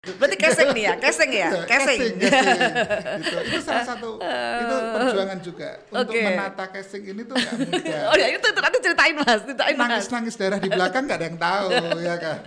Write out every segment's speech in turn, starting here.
Berarti casing nih ya, casing ya, casing. Itu salah satu itu perjuangan juga untuk menata casing ini tuh nggak mudah. Oh ya itu nanti ceritain mas. Nangis darah di belakang nggak ada yang tahu ya kan.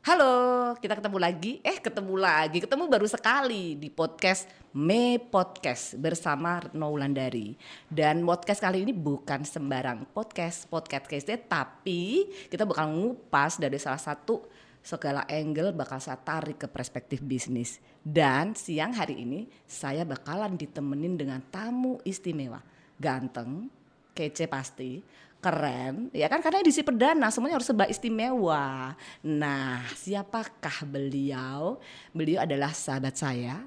Halo, kita ketemu baru sekali di podcast Me Podcast bersama Retno Wulandari. Dan podcast kali ini bukan sembarang podcast tapi kita bakal ngupas dari salah satu segala angle bakal saya tarik ke perspektif bisnis. Dan siang hari ini saya bakalan ditemenin dengan tamu istimewa, ganteng, kece pasti, keren, ya kan, karena edisi perdana semuanya harus serba istimewa. Nah, siapakah beliau? Beliau adalah sahabat saya.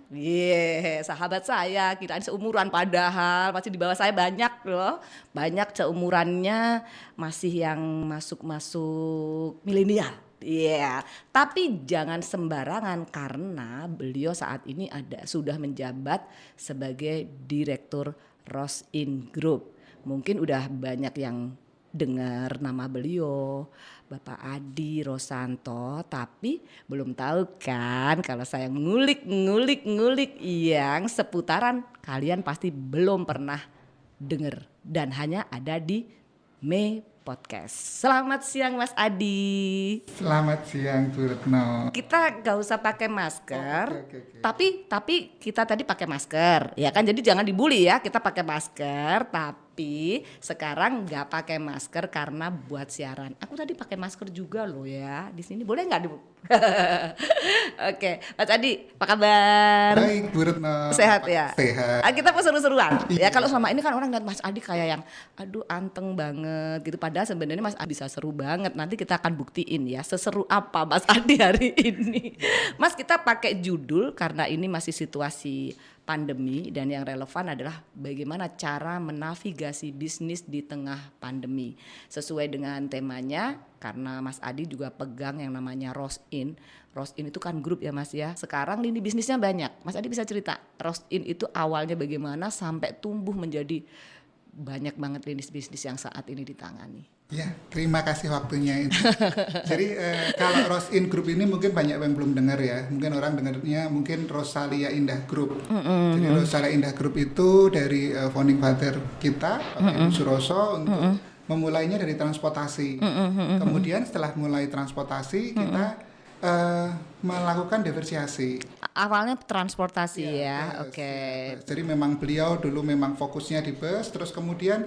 Sahabat saya, kirain seumuran padahal masih di bawah saya banyak loh. Banyak seumurannya masih yang masuk milenial. Tapi jangan sembarangan karena beliau saat ini sudah menjabat sebagai Direktur Rosin Group. Mungkin udah banyak yang dengar nama beliau, Bapak Adi Rosanto, tapi belum tahu kan kalau saya ngulik yang seputaran kalian pasti belum pernah dengar dan hanya ada di Me Podcast. Selamat siang Mas Adi. Selamat siang Bu Retno. Kita gak usah pakai masker, Okay. tapi kita tadi pakai masker, ya kan? Jadi jangan dibully ya, kita pakai masker, tapi sekarang nggak pakai masker karena buat siaran. Aku tadi pakai masker juga loh ya, di sini boleh nggak Oke, Mas Adi, apa kabar? Baik Bu Retno. Sehat ya? Sehat. Kita mau seru-seruan. Ya kalau selama ini kan orang lihat Mas Adi kayak yang aduh anteng banget gitu. Padahal sebenarnya Mas Adi bisa seru banget. Nanti kita akan buktiin ya seseru apa Mas Adi hari ini. Mas, kita pakai judul karena ini masih situasi pandemi dan yang relevan adalah bagaimana cara menavigasi bisnis di tengah pandemi. Sesuai dengan temanya karena Mas Adi juga pegang yang namanya Rosin. Rosin itu kan grup ya Mas ya. Sekarang lini bisnisnya banyak. Mas Adi bisa cerita Rosin itu awalnya bagaimana sampai tumbuh menjadi banyak banget lini bisnis yang saat ini ditangani. Ya, terima kasih waktunya. Jadi kalau Rosin Group ini mungkin banyak yang belum dengar ya. Mungkin orang dengarnya mungkin Rosalia Indah Group. Jadi Rosalia Indah Group itu dari founding father kita, Pak Ibu Suroso, untuk memulainya dari transportasi. Kemudian setelah mulai transportasi kita melakukan diversiasi. Awalnya transportasi ya. Bus, Oke. Jadi memang beliau dulu memang fokusnya di bus, terus kemudian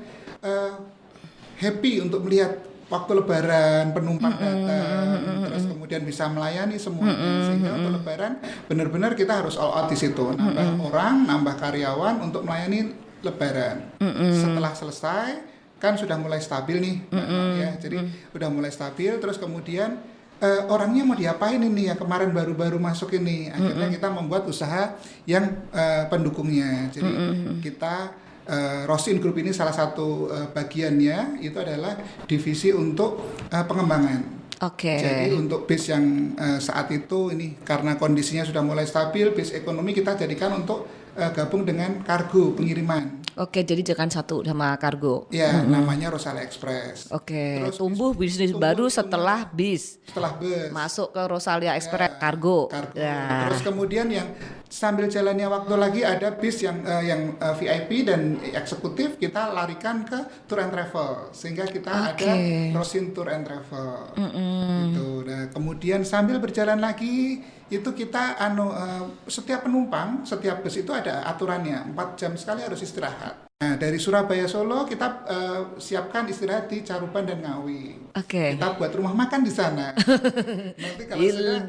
happy untuk melihat waktu lebaran penumpang datang, terus kemudian bisa melayani semuanya, sehingga untuk lebaran benar-benar kita harus all out di situ, nambah orang, nambah karyawan untuk melayani lebaran. Setelah selesai kan sudah mulai stabil nih, ya, jadi udah mulai stabil, terus kemudian orangnya mau diapain ini ya, kemarin baru-baru masuk ini, akhirnya kita membuat usaha yang pendukungnya. Jadi kita Rosin Group ini salah satu bagiannya itu adalah divisi untuk pengembangan. Jadi untuk base yang saat itu ini karena kondisinya sudah mulai stabil, base ekonomi kita jadikan untuk gabung dengan kargo pengiriman. Jadi jangan satu sama kargo. Ya, namanya Rosalia Express. Terus tumbuh bisnis baru setelah bis. Setelah bus. Masuk ke Rosalia Express kargo. Ya. Terus kemudian yang sambil jalannya waktu lagi ada bis yang VIP dan eksekutif kita larikan ke tour and travel sehingga kita ada Rosin Tour and Travel. Gitu. Nah, kemudian sambil berjalan lagi itu kita setiap penumpang, setiap bus itu ada aturannya 4 jam sekali harus istirahat. Nah, dari Surabaya Solo kita siapkan istirahat di Caruban dan Ngawi. Kita buat rumah makan di sana. Nanti kalau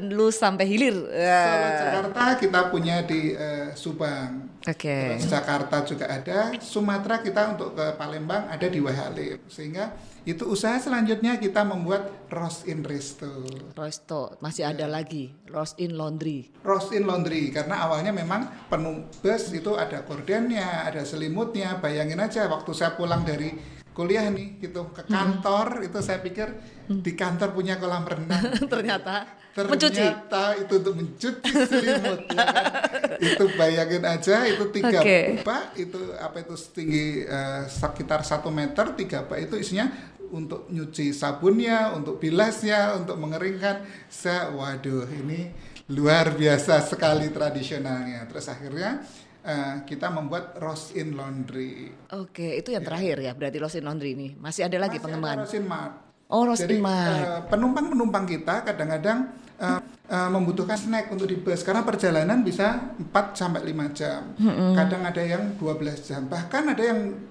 lu sampai hilir. Solo Jakarta kita punya di Subang. Terus Jakarta juga ada, Sumatera kita untuk ke Palembang ada di Wahalim. Sehingga itu usaha selanjutnya kita membuat Rosin Resto. Masih ada lagi Rosin Laundry. Rosin Laundry karena awalnya memang penuh bus itu ada gordennya, ada selimutnya. Bayangin aja waktu saya pulang dari kuliah nih gitu ke kantor itu saya pikir di kantor punya kolam renang. Ternyata Itu untuk mencuci selimut ya kan. Itu bayangin aja itu 3 bak itu setinggi sekitar 1 meter, 3 bak itu isinya untuk nyuci sabunnya, untuk bilasnya, untuk mengeringkan. Waduh ini luar biasa sekali tradisionalnya. Terus akhirnya kita membuat Rose in Laundry. Oke, itu yang terakhir ya berarti Rose in Laundry ini. Masih ada lagi pengembangan? Rose in Mart. Oh, Rose Jadi in Mart. penumpang kita kadang-kadang membutuhkan snack untuk di bus karena perjalanan bisa 4 sampai 5 jam. Kadang ada yang 12 jam. Bahkan ada yang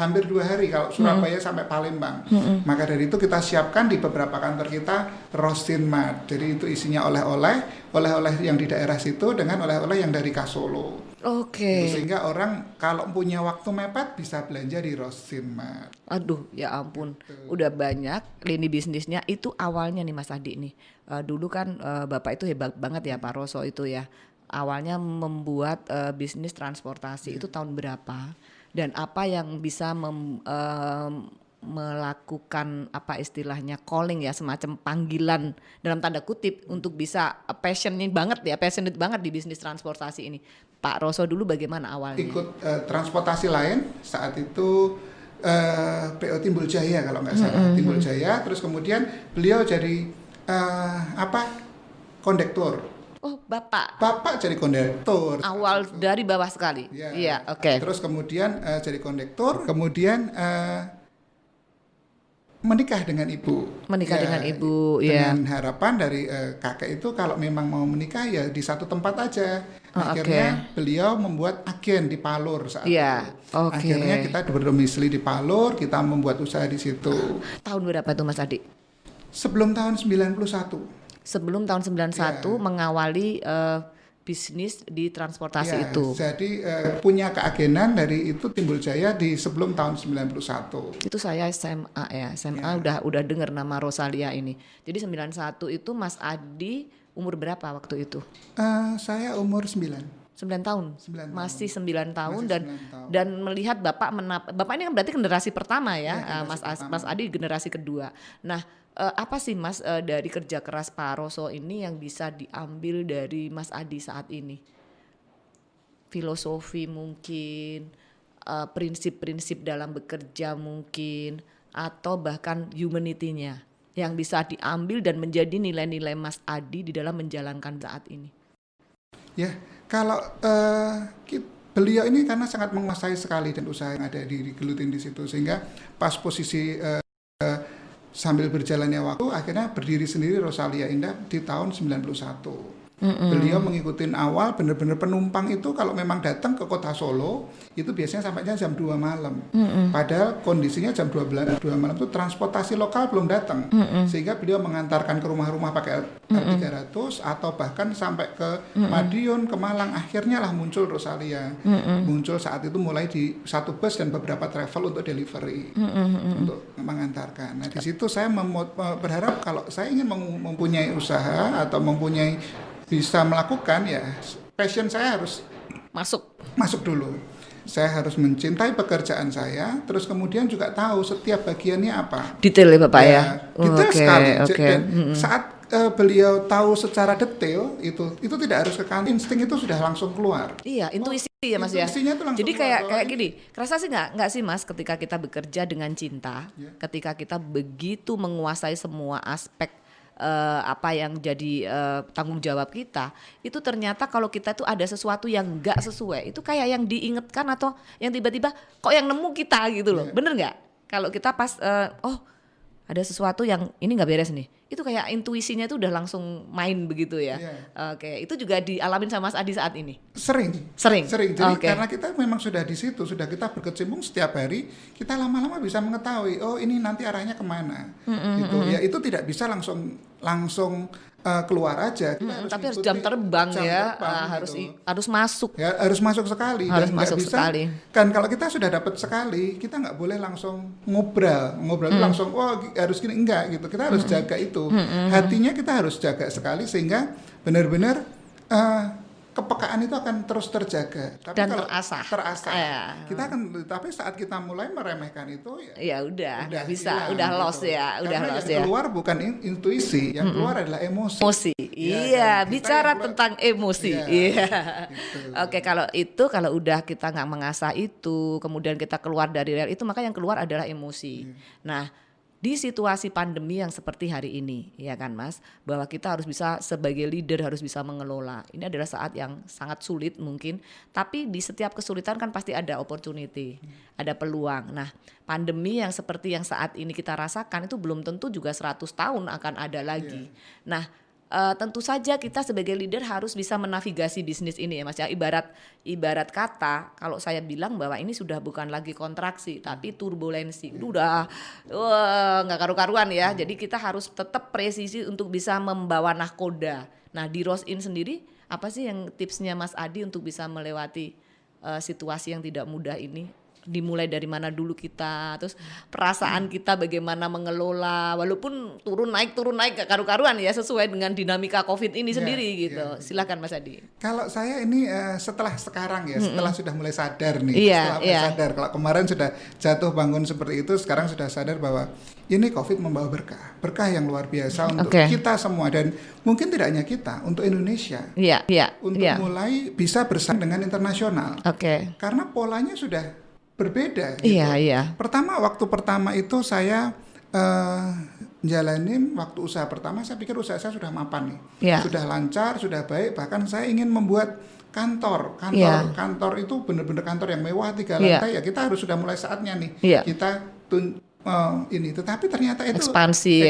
hampir 2 hari kalau Surabaya sampai Palembang. Maka dari itu kita siapkan di beberapa kantor kita Rose in Mart. Jadi itu isinya oleh-oleh yang di daerah situ dengan oleh-oleh yang dari Solo. Oke. Sehingga orang kalau punya waktu mepet bisa belanja di Rose in Mart. Aduh, ya ampun, udah banyak lini bisnisnya. Itu awalnya nih Mas Adi nih, dulu kan Bapak itu hebat banget ya Pak Roso itu ya. Awalnya membuat bisnis transportasi itu tahun berapa? Dan apa yang bisa melakukan apa istilahnya calling ya, semacam panggilan dalam tanda kutip untuk bisa passionate banget di bisnis transportasi ini. Pak Roso dulu bagaimana awalnya? Ikut transportasi lain saat itu PO Timbul Jaya kalau nggak salah, Timbul Jaya. Terus kemudian beliau jadi kondektur. Oh, Bapak jadi kondektur. Awal dari bawah sekali. Iya, oke. Terus kemudian jadi kondektur, kemudian menikah dengan ibu. Dengan harapan dari kakek itu kalau memang mau menikah ya di satu tempat aja. Akhirnya beliau membuat agen di Palur saat itu. Akhirnya kita berdomisili di Palur, kita membuat usaha di situ. Tahun berapa itu Mas Adi? Sebelum tahun 91. Sebelum tahun 91 mengawali bisnis di transportasi itu. Jadi punya keagenan dari itu Timbul Jaya di sebelum tahun 91. Itu saya SMA ya. SMA udah dengar nama Rosalia ini. Jadi 91 itu Mas Adi umur berapa waktu itu? Saya umur 9 tahun. Masih 9 tahun Masih dan melihat Bapak ini kan berarti generasi pertama ya, Mas Adi generasi kedua. Nah, apa sih Mas dari kerja keras Pak Roso ini yang bisa diambil dari Mas Adi saat ini? Filosofi mungkin, prinsip-prinsip dalam bekerja mungkin, atau bahkan humanity-nya yang bisa diambil dan menjadi nilai-nilai Mas Adi di dalam menjalankan saat ini. Ya, kalau beliau ini karena sangat menguasai sekali dan usaha yang ada digelutin di situ, sehingga pas posisi sambil berjalannya waktu akhirnya berdiri sendiri Rosalia Indah di tahun 91. Beliau mengikuti awal benar-benar penumpang itu kalau memang datang ke kota Solo itu biasanya sampainya jam 2 malam. Padahal kondisinya jam 2 malam itu transportasi lokal belum datang. Sehingga beliau mengantarkan ke rumah-rumah pakai R300 atau bahkan sampai ke Madiun, ke Malang. Akhirnya lah muncul Rosalia. Muncul saat itu mulai di satu bus dan beberapa travel untuk delivery, untuk mengantarkan. Nah di situ saya berharap kalau saya ingin mempunyai usaha atau bisa melakukan ya passion saya harus masuk dulu. Saya harus mencintai pekerjaan saya, terus kemudian juga tahu setiap bagiannya apa. Detail ya Bapak ya? Detail sekali. Saat beliau tahu secara detail itu tidak harus ke kantor, insting itu sudah langsung keluar. Iya, intuisi ya Mas ya. Jadi kayak gini, kerasa sih nggak sih Mas ketika kita bekerja dengan cinta, ketika kita begitu menguasai semua aspek apa yang jadi tanggung jawab kita, itu ternyata kalau kita tuh ada sesuatu yang nggak sesuai, itu kayak yang diingetkan atau yang tiba-tiba kok yang nemu kita gitu loh, bener nggak? Kalau kita pas ada sesuatu yang ini nggak beres nih, itu kayak intuisinya tuh udah langsung main begitu ya. Oke, itu juga dialamin sama Mas Adi saat ini? Sering. Jadi karena kita memang sudah di situ, sudah kita berkecimpung setiap hari, kita lama-lama bisa mengetahui, oh ini nanti arahnya kemana. Gitu. Ya itu tidak bisa langsung keluar aja. Tapi harus jam terbang ya, harus masuk. Ya, harus masuk sekali. Harus dan masuk bisa, sekali. Kan kalau kita sudah dapat sekali, kita nggak boleh langsung ngobrol itu langsung, harus gini, enggak gitu. Kita harus jaga itu. Hatinya kita harus jaga sekali sehingga benar-benar kepekaan itu akan terus terjaga. Tapi Dan kalau terasah. Kita akan, tapi saat kita mulai meremehkan itu ya udah nggak bisa, hilang, udah gitu. lost ya, udah Karena lost yang ya. keluar bukan intuisi, yang keluar adalah emosi. Emosi, Iya, kan? Kita bicara yang keluar- tentang emosi, Iya, gitu. Oke, kalau udah kita nggak mengasah itu, kemudian kita keluar dari rel itu, maka yang keluar adalah emosi. Nah, di situasi pandemi yang seperti hari ini, ya kan Mas, bahwa kita harus bisa sebagai leader harus bisa mengelola. Ini adalah saat yang sangat sulit mungkin, tapi di setiap kesulitan kan pasti ada opportunity, ada peluang. Nah, pandemi yang seperti yang saat ini kita rasakan itu belum tentu juga 100 tahun akan ada lagi. Nah, tentu saja kita sebagai leader harus bisa menavigasi bisnis ini ya Mas ya. Ibarat kata kalau saya bilang bahwa ini sudah bukan lagi kontraksi tapi turbulensi. Udah nggak karu-karuan ya. Jadi kita harus tetap presisi untuk bisa membawa nahkoda. Nah, di Rosin sendiri apa sih yang tipsnya Mas Adi untuk bisa melewati situasi yang tidak mudah ini? Dimulai dari mana dulu kita, terus perasaan kita bagaimana mengelola, walaupun turun naik gak karu-karuan ya, sesuai dengan dinamika COVID ini sendiri gitu. Silakan Mas Adi. Kalau saya ini setelah sekarang ya, setelah sudah mulai sadar nih, setelah mulai sadar. Kalau kemarin sudah jatuh bangun seperti itu, sekarang sudah sadar bahwa ini COVID membawa berkah yang luar biasa untuk kita semua, dan mungkin tidak hanya kita, untuk Indonesia. Untuk mulai bisa bersaing dengan internasional. Karena polanya sudah berbeda. Gitu. Waktu pertama itu saya jalanin waktu usaha pertama, saya pikir usaha saya sudah mapan nih, sudah lancar, sudah baik. Bahkan saya ingin membuat kantor itu benar-benar kantor yang mewah 3 lantai. Ya kita harus sudah mulai saatnya nih kita ini. Tetapi ternyata itu ekspansi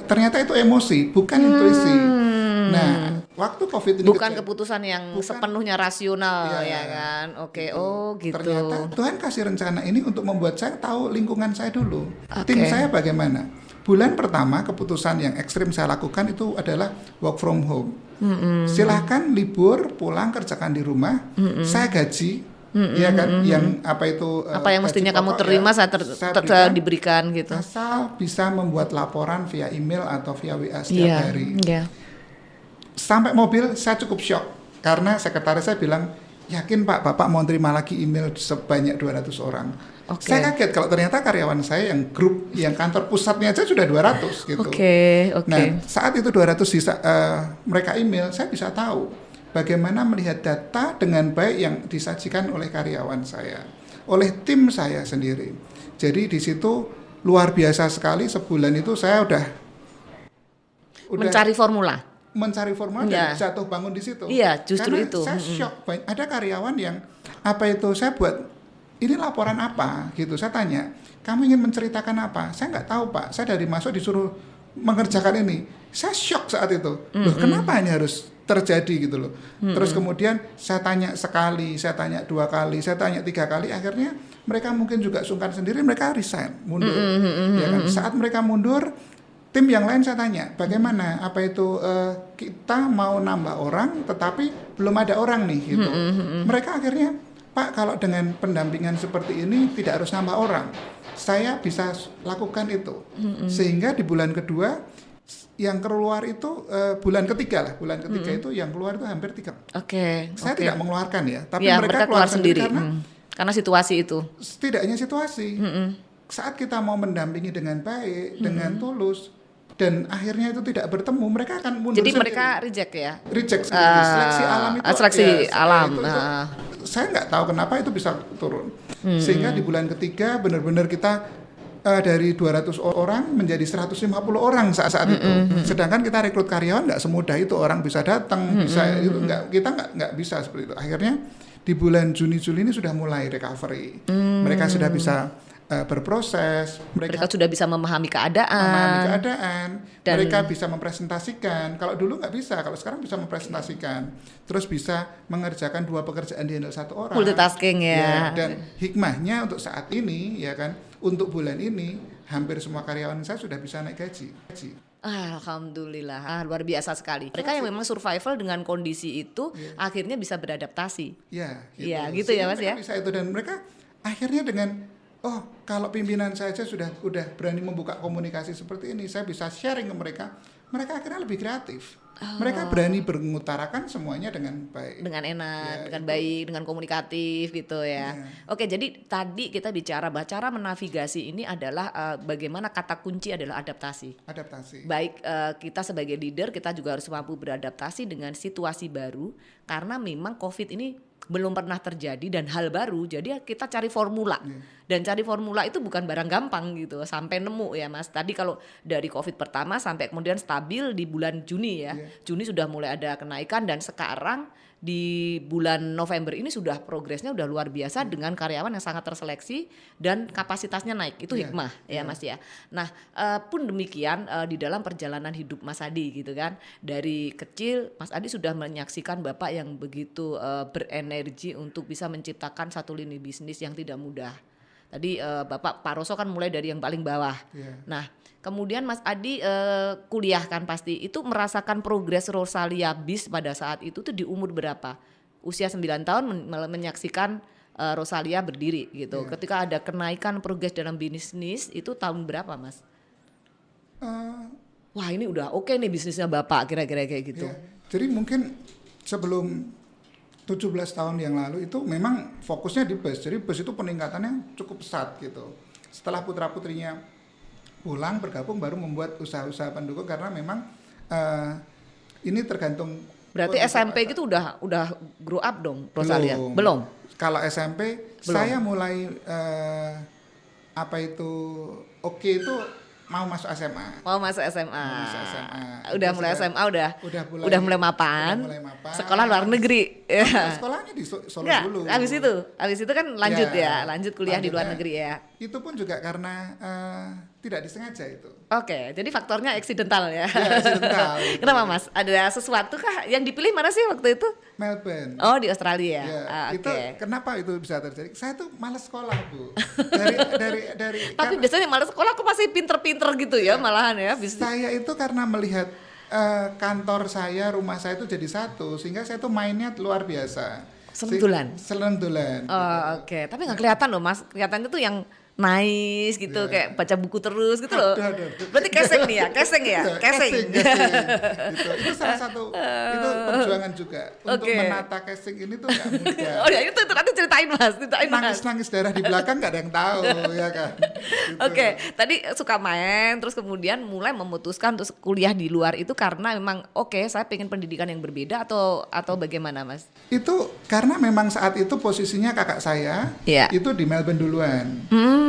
ternyata itu emosi, bukan intuisi. Nah, waktu COVID ini bukan keputusan yang sepenuhnya rasional ya kan. Gitu. Ternyata Tuhan kasih rencana ini untuk membuat saya tahu lingkungan saya dulu. Tim saya bagaimana. Bulan pertama keputusan yang ekstrim saya lakukan itu adalah work from home. Silahkan libur, pulang kerjakan di rumah. Saya gaji. Ya kan, yang apa yang mestinya kamu terima saya diberikan gitu. Asal bisa membuat laporan via email atau via WA setiap hari. Sampai mobil saya cukup shock karena sekretaris saya bilang, yakin Pak, Bapak mau terima lagi email sebanyak 200 orang. Saya kaget kalau ternyata karyawan saya yang grup, yang kantor pusatnya aja sudah 200 gitu. Nah, saat itu 200 mereka email, saya bisa tahu bagaimana melihat data dengan baik yang disajikan oleh karyawan saya, oleh tim saya sendiri. Jadi di situ luar biasa sekali, sebulan itu saya udah mencari formula dan jatuh bangun di situ. Justru karena itu. Saya shock. Ada karyawan yang saya buat ini laporan apa gitu. Saya tanya, kamu ingin menceritakan apa? Saya nggak tahu Pak. Saya dari masuk disuruh mengerjakan ini. Saya shock saat itu. Loh, kenapa ini harus terjadi gitu loh. Terus kemudian saya tanya sekali, saya tanya 2 kali, saya tanya 3 kali. Akhirnya mereka mungkin juga sungkan sendiri, mereka resign, mundur. Ya kan? Saat mereka mundur, tim yang lain saya tanya, bagaimana? Apa itu kita mau nambah orang, tetapi belum ada orang nih gitu. Mereka akhirnya, Pak, kalau dengan pendampingan seperti ini tidak harus nambah orang, saya bisa lakukan itu. Sehingga di bulan kedua yang keluar itu bulan ketiga itu yang keluar itu hampir 3. Saya tidak mengeluarkan ya, tapi mereka keluar sendiri karena situasi itu. Tidak hanya situasi. Saat kita mau mendampingi dengan baik, dengan tulus, dan akhirnya itu tidak bertemu, mereka akan mundur. Jadi sendiri. mereka reject ya? Reject sendiri. Seleksi alam itu. Itu, saya nggak tahu kenapa itu bisa turun. Sehingga di bulan ketiga benar-benar kita dari 200 orang menjadi 150 orang saat itu. Sedangkan kita rekrut karyawan nggak semudah itu, orang bisa datang, kita nggak bisa seperti itu. Akhirnya di bulan Juni-Juli ini sudah mulai recovery. Mereka sudah bisa berproses, mereka sudah bisa memahami keadaan, dan mereka bisa mempresentasikan. Kalau dulu nggak bisa, kalau sekarang bisa mempresentasikan, terus bisa mengerjakan 2 pekerjaan di handle 1 orang. Multitasking ya. Dan hikmahnya untuk saat ini, ya kan, untuk bulan ini hampir semua karyawan saya sudah bisa naik gaji. Alhamdulillah, luar biasa sekali. Mereka yang memang survival dengan kondisi itu, akhirnya bisa beradaptasi. Gitu ya Mas ya. Bisa itu, dan mereka akhirnya dengan kalau pimpinan saya sudah berani membuka komunikasi seperti ini, saya bisa sharing ke mereka. mereka akhirnya lebih kreatif. Mereka berani mengutarakan semuanya dengan baik. Dengan enak, Ya, dengan itu. baik, dengan komunikatif gitu ya. Oke, jadi tadi kita bicara bahwa cara menavigasi ini adalah bagaimana kata kunci adalah adaptasi. Adaptasi. Baik kita sebagai leader kita juga harus mampu beradaptasi dengan situasi baru karena memang COVID ini belum pernah terjadi dan hal baru, jadi kita cari formula. Dan cari formula itu bukan barang gampang gitu sampai nemu ya Mas. Tadi kalau dari COVID pertama sampai kemudian stabil di bulan Juni ya. Juni sudah mulai ada kenaikan dan sekarang di bulan November ini sudah progresnya udah luar biasa dengan karyawan yang sangat terseleksi dan kapasitasnya naik. Itu hikmah ya Mas ya. Nah pun demikian di dalam perjalanan hidup Mas Adi gitu kan, dari kecil Mas Adi sudah menyaksikan Bapak yang begitu berenergi untuk bisa menciptakan satu lini bisnis yang tidak mudah. Tadi Bapak Pak Roso kan mulai dari yang paling bawah. Nah kemudian Mas Adi kuliah kan pasti, itu merasakan progres Rosalia Biz pada saat itu tuh di umur berapa? Usia 9 tahun menyaksikan Rosalia berdiri gitu. Ketika ada kenaikan progres dalam bisnis itu tahun berapa Mas? Wah ini udah oke nih bisnisnya Bapak kira-kira kayak gitu. Jadi mungkin sebelum 17 tahun yang lalu itu memang fokusnya di bus. Jadi bus itu peningkatannya cukup pesat gitu. Setelah putra-putrinya pulang bergabung baru membuat usaha-usaha pendukung karena memang ini tergantung. Berarti SMP gitu udah grow up dong Rosalia? Belum. Kalau SMP saya mulai itu mau masuk SMA. Mau masuk SMA. Udah mulai SMA udah mulai mapan. Sekolah luar negeri. Sekolahnya di Solo Nggak, dulu. Habis itu kan lanjut lanjut kuliah di luar negeri ya. Itu pun juga karena tidak disengaja itu. Oke, jadi faktornya eksidental ya. Eksidental. Kenapa Mas? Ada sesuatu kah yang dipilih mana sih waktu itu? Melbourne. Oh di Australia. Itu kenapa itu bisa terjadi? Saya tuh malas sekolah Bu. dari. Tapi biasanya malas sekolah kok masih pinter-pinter gitu ya malahan ya. Saya itu karena melihat kantor saya, rumah saya itu jadi satu, sehingga saya tuh mainnya luar biasa. Selendulan. Oh oke. Tapi nggak kelihatan loh Mas. Kelihatannya tuh yang nice gitu kayak baca buku terus gitu loh. Berarti casing nih ya, casing. Gitu. Itu salah satu itu perjuangan juga untuk menata casing ini tuh nggak mudah. Oh ya itu nanti ceritain Mas. Nangis darah di belakang nggak ada yang tahu ya kan. Gitu. Oke, tadi suka main terus kemudian mulai memutuskan untuk kuliah di luar itu karena memang saya pengen pendidikan yang berbeda atau bagaimana Mas? Itu karena memang saat itu posisinya kakak saya itu di Melbourne duluan.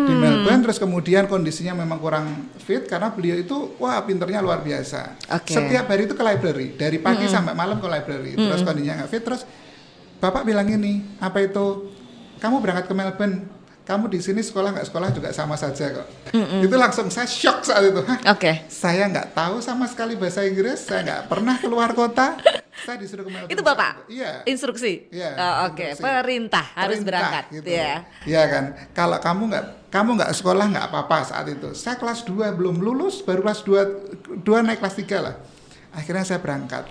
Di Melbourne terus kemudian kondisinya memang kurang fit karena beliau itu pinternya luar biasa. Setiap hari itu ke library dari pagi sampai malam ke library. Terus kondisinya nggak fit, terus bapak bilang ini kamu berangkat ke Melbourne, kamu di sini sekolah nggak sekolah juga sama saja kok. Itu langsung saya shock saat itu. Saya nggak tahu sama sekali bahasa Inggris, saya nggak pernah keluar kota. Saya disuruh ke Melbourne. Itu Bapak? Iya. Instruksi? Iya. Perintah harus berangkat. Gitu. Iya kan. Kalau kamu nggak sekolah nggak apa-apa saat itu. Saya kelas 2 belum lulus, baru kelas 2 naik kelas 3 lah. Akhirnya saya berangkat.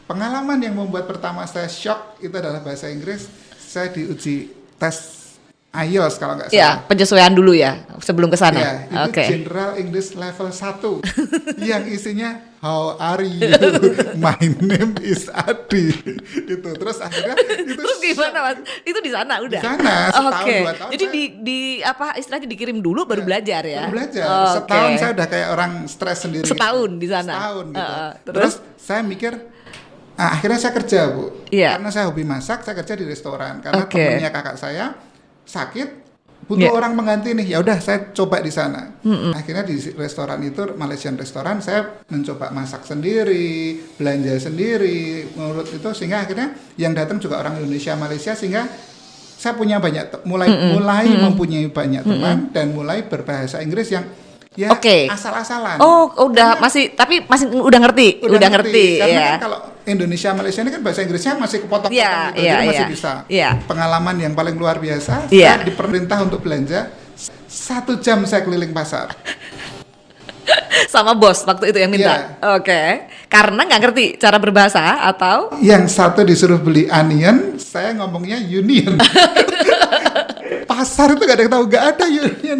Pengalaman yang membuat pertama saya shock itu adalah bahasa Inggris. Saya diuji tes IELTS kalau nggak salah. Iya, penyesuaian dulu ya sebelum ke sana. Iya, itu General English level 1 yang isinya how are you? My name is Adi. Itu terus akhirnya itu terus gimana Mas? Itu di sana udah. Di sana setahun 2 tahun. Jadi di istilahnya dikirim dulu baru belajar ya. Baru belajar. Setahun saya udah kayak orang stres sendiri. Setahun di sana. Setahun gitu. Terus saya mikir akhirnya saya kerja Bu. Karena saya hobi masak, saya kerja di restoran karena temennya kakak saya sakit butuh orang mengganti nih, ya udah saya coba di sana. Akhirnya di restoran itu Malaysian restoran saya mencoba masak sendiri, belanja sendiri, menurut itu sehingga akhirnya yang datang juga orang Indonesia Malaysia sehingga saya punya banyak mulai mempunyai banyak teman dan mulai berbahasa Inggris yang asal-asalan. Udah tapi masih udah ngerti. Karena kan kalau Indonesia Malaysia ini kan bahasa Inggrisnya masih kepotong-potong gitu, jadi masih bisa. Pengalaman yang paling luar biasa, saya diperintah untuk belanja 1 jam saya keliling pasar. Sama bos waktu itu yang minta. Karena nggak ngerti cara berbahasa atau? Yang satu disuruh beli onion, saya ngomongnya union. Pasar itu gak ada yang tahu, gak ada union.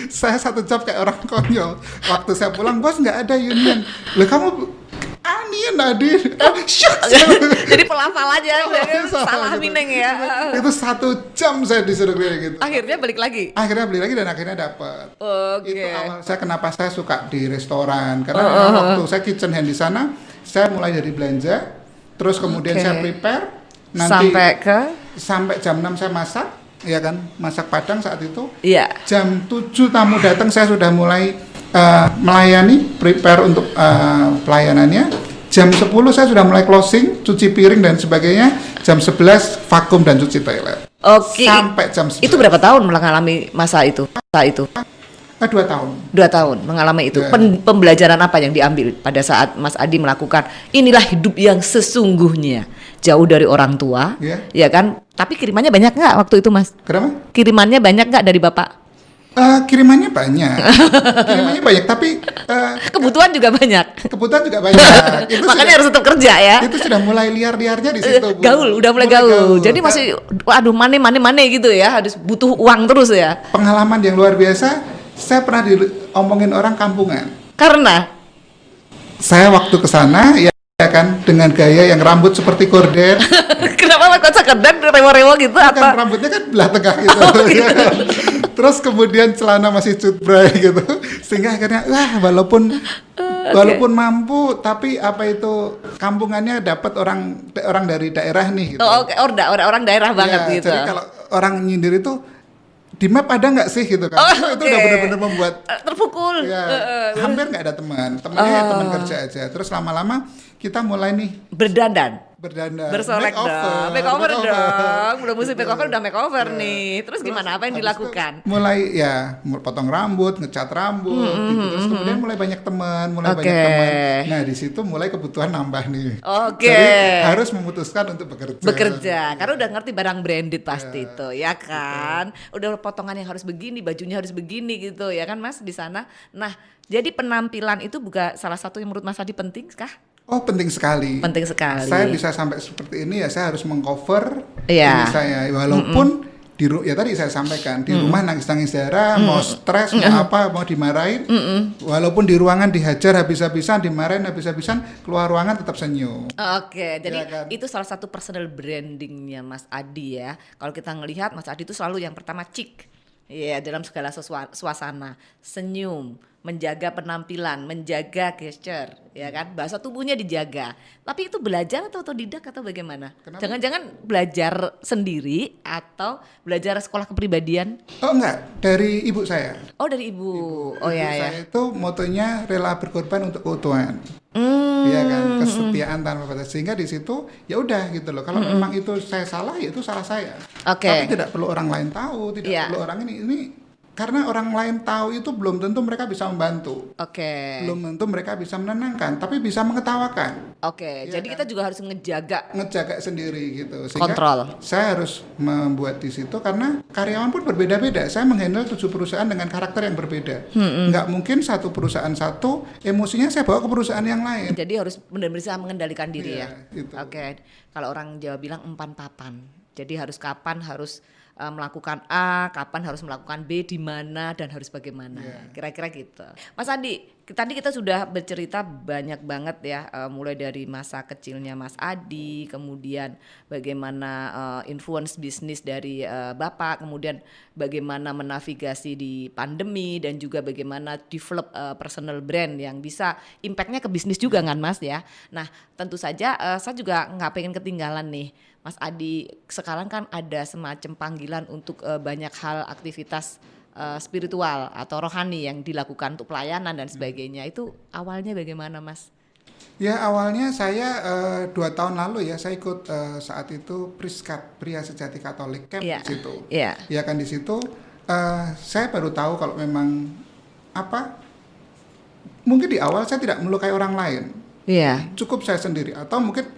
Saya 1 jam kayak orang konyol. Waktu saya pulang, bos gak ada union. Loh kamu Ani Nadine, shucks. Jadi pelafalannya salah mineng ya. Itu 1 jam saya disuruh keliling gitu. Akhirnya balik lagi. Akhirnya beli lagi dan akhirnya dapat. Oke. Itu awal saya kenapa saya suka di restoran karena memang waktu saya kitchen hand di sana, saya mulai dari belanja, terus kemudian saya prepare, nanti sampai jam 6 saya masak, ya kan, masak Padang saat itu. Iya. Jam 7 tamu datang saya sudah mulai melayani, prepare untuk pelayanannya. Jam 10 saya sudah mulai closing, cuci piring dan sebagainya. Jam 11 vakum dan cuci toilet. Oke. Sampai jam 11. Itu berapa tahun mengalami masa itu? 2 tahun. 2 tahun mengalami itu. Ya. Pembelajaran apa yang diambil pada saat Mas Adi melakukan inilah hidup yang sesungguhnya, jauh dari orang tua, ya kan? Tapi kirimannya banyak nggak waktu itu, Mas? Kenapa? Kirimannya banyak nggak dari Bapak? Kirimannya banyak, tapi kebutuhan juga banyak. Kebutuhan juga banyak. Itu makanya harus tetap kerja ya. Itu sudah mulai liar-liarnya di situ. Bu. Gaul, udah mulai gaul. Jadi masih, aduh mane gitu ya, harus butuh uang terus ya. Pengalaman yang luar biasa. Saya pernah diomongin orang kampungan. Karena saya waktu ke sana ya kan dengan gaya yang rambut seperti gorden. Kenapa kok sekedar rewo-rewo gitu? Kan rambutnya kan belah tengah gitu. Gitu. Terus kemudian celana masih cutbray gitu. Sehingga akhirnya walaupun mampu tapi apa itu kampungannya dapat orang dari daerah nih gitu. Orang daerah banget gitu. Jadi kalau orang nyindir itu di map ada nggak sih gitu kan? Itu udah benar-benar membuat terpukul. Ya, hampir nggak ada temannya teman kerja aja. Terus lama-lama kita mulai nih berdandan, bersolek makeover dong. Belum musim makeover udah makeover nih. Terus gimana? Apa yang dilakukan? Mulai ya potong rambut, ngecat rambut, gitu. Terus kemudian mulai banyak teman, banyak teman. Nah di situ mulai kebutuhan nambah nih. Jadi harus memutuskan untuk bekerja. Karena udah ngerti barang branded pasti itu, ya kan? Udah potongan yang harus begini, bajunya harus begini gitu, ya kan Mas di sana. Nah jadi penampilan itu juga salah satu yang menurut Mas Adi penting kah? Oh penting sekali. Penting sekali. Saya bisa sampai seperti ini ya saya harus mengcover diri saya walaupun ya tadi saya sampaikan di rumah nangis-nangis darah, mau stres, mau apa, mau dimarahin, walaupun di ruangan dihajar habis-habisan, dimarahin habis-habisan, keluar ruangan tetap senyum. Oke, jadi ya kan? itu salah satu personal brandingnya Mas Adi ya. Kalau kita ngelihat Mas Adi itu selalu yang pertama chic, ya dalam segala suasana, senyum, menjaga penampilan, menjaga gesture, ya kan, bahasa tubuhnya dijaga. Tapi itu belajar atau otodidak atau bagaimana? Kenapa? Jangan-jangan belajar sendiri atau belajar sekolah kepribadian? Oh enggak, dari ibu saya. Oh dari ibu. Oh ya. Saya itu motonya rela berkorban untuk keutuhan. Iya kan, kesetiaan tanpa batas. Sehingga di situ ya udah gitu loh. Kalau memang itu saya salah, ya itu salah saya. Tapi tidak perlu orang lain tahu, tidak perlu orang ini. Karena orang lain tahu itu belum tentu mereka bisa membantu. Belum tentu mereka bisa menenangkan, tapi bisa mengetawakan. Ya jadi kan? Kita juga harus ngejaga sendiri gitu. Sehingga kontrol. Saya harus membuat di situ karena karyawan pun berbeda-beda. Saya menghandle 7 perusahaan dengan karakter yang berbeda. Nggak mungkin satu perusahaan satu, emosinya saya bawa ke perusahaan yang lain. Jadi harus benar-benar bisa mengendalikan diri ya. Gitu. Kalau orang Jawa bilang empan papan. Jadi harus kapan harus melakukan A, kapan harus melakukan B, di mana dan harus bagaimana, kira-kira gitu. Mas Adi, tadi kita sudah bercerita banyak banget ya, mulai dari masa kecilnya Mas Adi, kemudian bagaimana influence bisnis dari Bapak, kemudian bagaimana menavigasi di pandemi dan juga bagaimana develop personal brand yang bisa impactnya ke bisnis juga kan Mas ya. Nah tentu saja saya juga nggak pengen ketinggalan nih. Mas Adi sekarang kan ada semacam panggilan untuk banyak hal aktivitas spiritual atau rohani yang dilakukan untuk pelayanan dan sebagainya. Itu awalnya bagaimana Mas? Ya awalnya saya 2 tahun lalu ya saya ikut saat itu Priskat, Pria Sejati Katolik Camp di situ. Ya kan di situ saya baru tahu kalau memang mungkin di awal saya tidak melukai orang lain. Cukup saya sendiri atau mungkin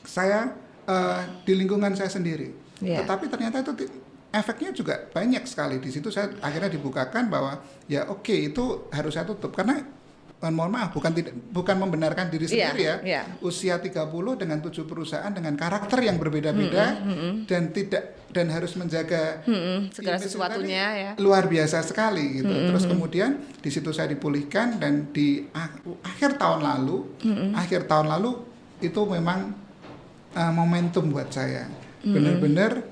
saya di lingkungan saya sendiri. Tetapi ternyata itu efeknya juga banyak sekali. Di situ saya akhirnya dibukakan bahwa ya itu harus saya tutup karena mohon maaf, bukan membenarkan diri sendiri ya. Iya. Usia 30 dengan 7 perusahaan dengan karakter yang berbeda-beda dan harus menjaga segala image sesuatunya tadi, ya. luar biasa sekali gitu. Terus kemudian di situ saya dipulihkan dan di akhir tahun lalu itu memang momentum buat saya. Benar-benar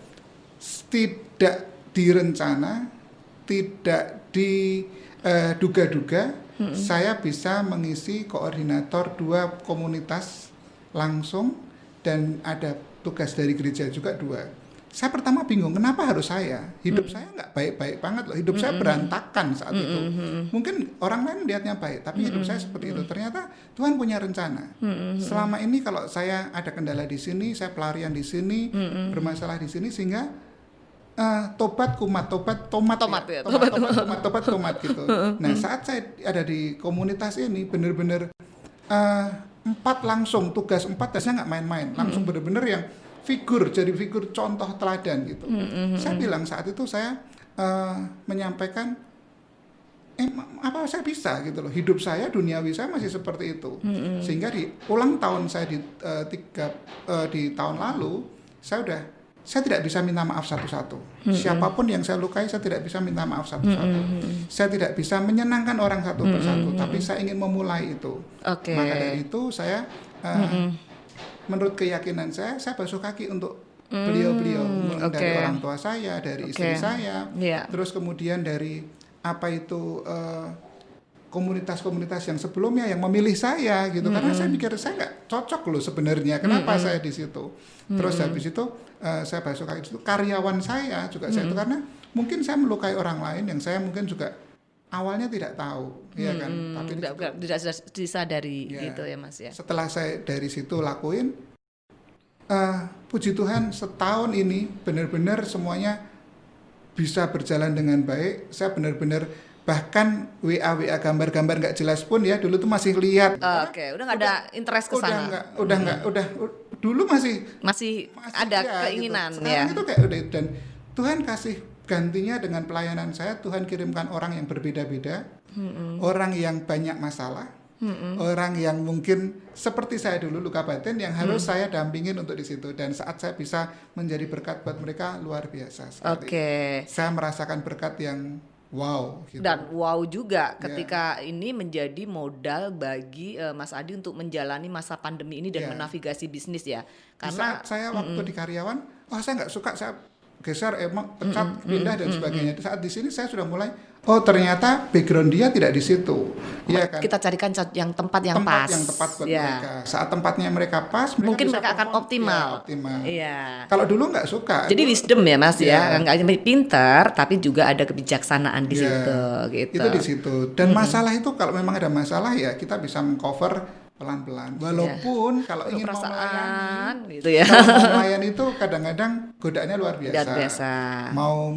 tidak direncana, tidak diduga-duga, saya bisa mengisi koordinator 2 komunitas langsung dan ada tugas dari gereja juga 2. Saya pertama bingung, kenapa harus saya? Hidup saya nggak baik-baik banget loh, hidup saya berantakan saat itu. Mungkin orang lain lihatnya baik, tapi hidup saya seperti itu. Ternyata Tuhan punya rencana. Selama ini kalau saya ada kendala di sini, saya pelarian di sini, bermasalah di sini, sehingga tobat gitu. Nah, saat saya ada di komunitas ini benar-benar 4 langsung tugas 4 dasarnya nggak main-main, langsung benar-benar yang jadi figur contoh teladan gitu. Saya bilang saat itu saya menyampaikan apa saya bisa gitu loh, hidup saya duniawi saya masih seperti itu. Sehingga di ulang tahun saya di tahun lalu saya tidak bisa minta maaf satu-satu. Siapapun yang saya lukai, saya tidak bisa minta maaf satu-satu. Saya tidak bisa menyenangkan orang satu persatu, tapi saya ingin memulai itu. Maka dari itu saya, menurut keyakinan saya basuh kaki untuk beliau-beliau, dari orang tua saya, dari istri saya, terus kemudian dari komunitas-komunitas yang sebelumnya yang memilih saya gitu, karena saya pikir saya nggak cocok loh sebenarnya, kenapa saya di situ. Terus habis itu saya basuh kaki itu karyawan saya juga saya itu, karena mungkin saya melukai orang lain yang saya mungkin juga awalnya tidak tahu, ya kan, tapi tidak disadari gitu ya Mas ya. Setelah saya dari situ lakuin, puji Tuhan setahun ini benar-benar semuanya bisa berjalan dengan baik. Saya benar-benar bahkan WA gambar-gambar nggak jelas pun ya dulu tuh masih lihat. Udah nggak ada interest ke sana. Udah dulu masih ada keinginan gitu. Sekarang itu kayak udah, dan Tuhan kasih gantinya dengan pelayanan saya. Tuhan kirimkan orang yang berbeda-beda, orang yang banyak masalah, orang yang mungkin seperti saya dulu luka batin yang harus saya dampingin untuk di situ, dan saat saya bisa menjadi berkat buat mereka luar biasa sekali. Saya merasakan berkat yang wow gitu. Dan wow juga ketika ini menjadi modal bagi Mas Adi untuk menjalani masa pandemi ini dan menavigasi bisnis ya. Karena saat saya waktu di karyawan, saya nggak suka, saya geser, pecat, pindah dan sebagainya. Saat di sini saya sudah mulai, ternyata background dia tidak di situ. Ya kan? Kita carikan tempat yang pas. Yang tepat buat mereka. Saat tempatnya mereka pas, mungkin mereka akan optimal. Iya. Kalau dulu nggak suka. Jadi wisdom ya Mas ya, nggak hanya pintar, tapi juga ada kebijaksanaan di situ. Gitu. Itu di situ. Dan masalah itu kalau memang ada masalah ya kita bisa mengcover pelan-pelan. Walaupun kalau ingin melayani, gitu ya. Kalau mau melayani itu kadang-kadang godaannya luar biasa. Mau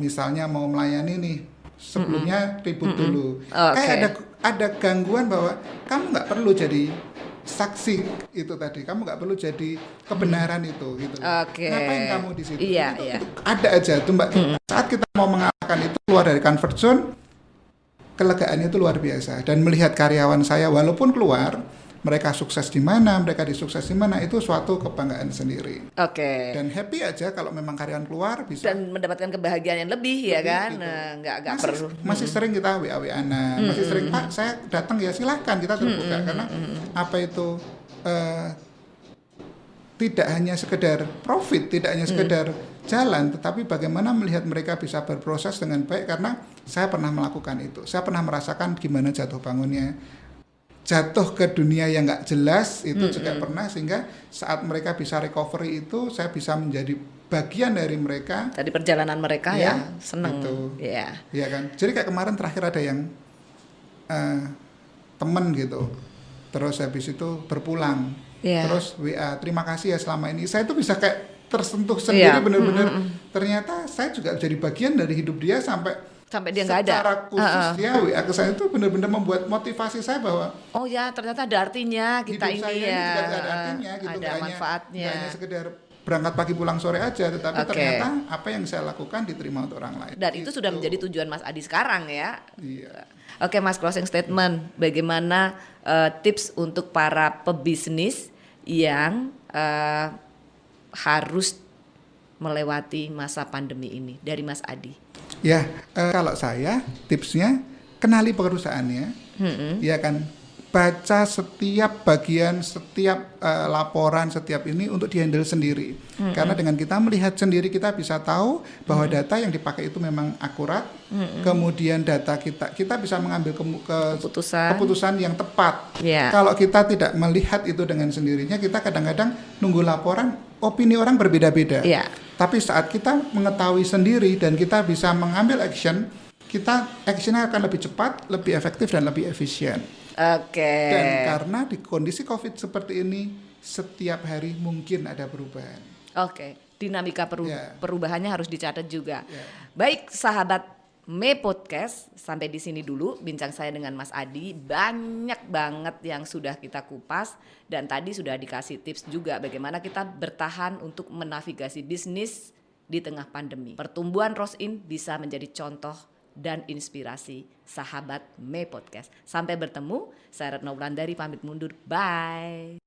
melayani nih, sebelumnya ribut dulu. Kayak ada gangguan bahwa kamu nggak perlu jadi saksi itu tadi, kamu nggak perlu jadi kebenaran itu gitu. Ngapain kamu di situ? Ada aja tuh Mbak. Saat kita mau mengalahkan itu, keluar dari comfort zone, kelegaannya itu luar biasa. Dan melihat karyawan saya walaupun keluar, mereka sukses di mana, mereka disukses di mana, itu suatu kebanggaan sendiri. Dan happy aja kalau memang karyawan keluar bisa dan mendapatkan kebahagiaan yang lebih ya kan. Gitu. Nggak perlu. Masih sering kita WA-WA-an, masih sering Pak saya datang ya silahkan kita terbuka, karena apa itu tidak hanya sekedar profit, tidak hanya sekedar jalan, tetapi bagaimana melihat mereka bisa berproses dengan baik, karena saya pernah melakukan itu, saya pernah merasakan gimana jatuh bangunnya. Jatuh ke dunia yang nggak jelas itu juga pernah, sehingga saat mereka bisa recovery itu saya bisa menjadi bagian dari mereka, dari perjalanan mereka ya seneng gitu. Ya kan, jadi kayak kemarin terakhir ada yang temen gitu, terus habis itu berpulang, terus WA terima kasih ya selama ini, saya itu bisa kayak tersentuh sendiri benar-benar. Ternyata saya juga jadi bagian dari hidup dia sampai dia nggak ada. Secara khusus WA ke saya itu benar-benar membuat motivasi saya bahwa ternyata ada artinya kita hidup ini saya ya. Juga ada artinya gitu, ada manfaatnya. Nggak hanya sekedar berangkat pagi pulang sore aja, tetapi Oke. ternyata apa yang saya lakukan diterima untuk orang lain. Dan itu sudah menjadi tujuan Mas Adi sekarang ya. Iya. Oke Mas, closing statement. Bagaimana tips untuk para pebisnis yang harus melewati masa pandemi ini dari Mas Adi? Ya, kalau saya tipsnya kenali perusahaannya, ya kan, baca setiap bagian, setiap laporan, setiap ini untuk dihandle sendiri. Karena dengan kita melihat sendiri kita bisa tahu bahwa data yang dipakai itu memang akurat. Kemudian data kita bisa mengambil keputusan yang tepat. Ya. Kalau kita tidak melihat itu dengan sendirinya, kita kadang-kadang nunggu laporan, opini orang berbeda-beda. Ya. Tapi saat kita mengetahui sendiri dan kita bisa mengambil action, actionnya akan lebih cepat, lebih efektif dan lebih efisien. Oke. Dan karena di kondisi COVID seperti ini, setiap hari mungkin ada perubahan. Oke, dinamika perubahannya harus dicatat juga. Yeah. Baik, sahabat Me Podcast, sampai di sini dulu bincang saya dengan Mas Adi. Banyak banget yang sudah kita kupas dan tadi sudah dikasih tips juga bagaimana kita bertahan untuk menavigasi bisnis di tengah pandemi. Pertumbuhan Rosin bisa menjadi contoh dan inspirasi sahabat Me Podcast. Sampai bertemu, saya Retno Wulandari pamit mundur. Bye.